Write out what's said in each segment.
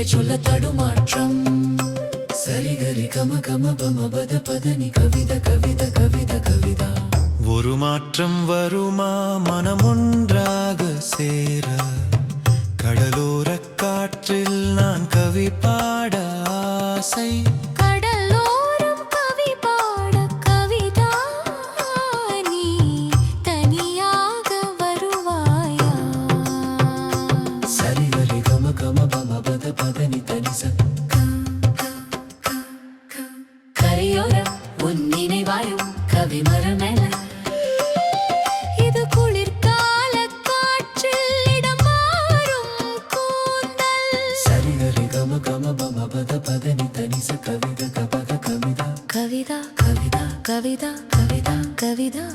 சொல்ல தடுமாற்றம் சரிகரி கம கம பம பத பதனி கவித கவித கவித கவிதா ஒரு மாற்றம் வருமா மனம் ஒன்றாக சேர கடலோர காற்றில் நான் கவி பாட ஆசை கடலோரம் கவி பாட கவிதா நீ தனியாக வருவாயா சரிகரி கம கம பம பத பதனி தனிச கரையோரம் உன் நினைவாயும் கவி மரமென இது குளிர்கால காற்றில் இடம் மாறும் கூந்தல் சரிகரி கம கம பம பத பதனி தனிச கவித கபக கவிதா கவிதா கவிதா கவிதா கவிதா கவிதா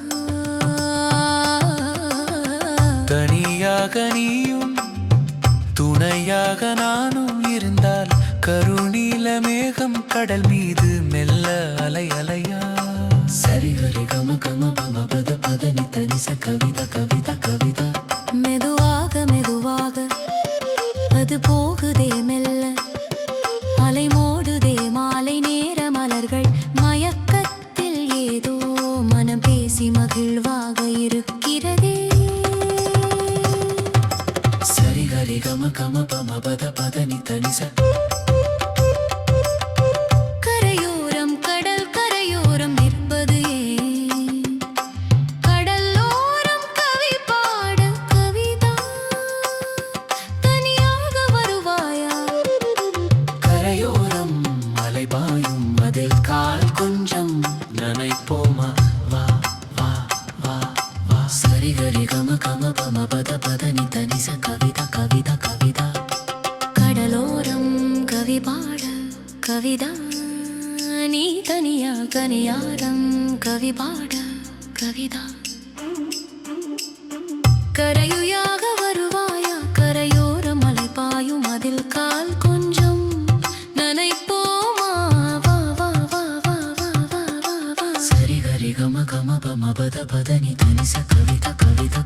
தனியாக நீயும் துணையாக நானும் இருந்தால் கருநீல மேகம் கடல் மீது மெல்ல அலை அலையா சரிகரி கம கம பம பத பதனி தனிச கவிதா கவிதா கவிதா மெதுவாக மெதுவாக அது போகுதே மெல்ல அலை மோடுதே மாலை நேர மலர்கள் மயக்கத்தில் ஏதோ மனம் பேசி மகிழ்வாக இருக்கிறதே சரிகரி கம கம பம பத பதனி தனிச கரையோரம் கடல் கரையோரம் நிற்பது ஏன் கடலோரம் கவி பாட கவிதா தனியாக வருவாயா கரையோரம் மலைபாயும் அதில் கால் கொஞ்சம் நனைப்போமா வா வா வா வா சரிகரி கம கம பம பத பதனி தனிச கவிதா கவிதா கவிதா கடலோரம் கவி பாட கவிதா நீ தனியா கனியாரம் கவி பாட கவிதா கரையுயாக வருவாயா கரையோரம் மலை பாயும் அதில் கால் கொஞ்சம் நனைப்போமா வா வா வா வா வா வா வா வா சரிகரி கம கம பம பத பதனி தனிச கவிதா கவிதா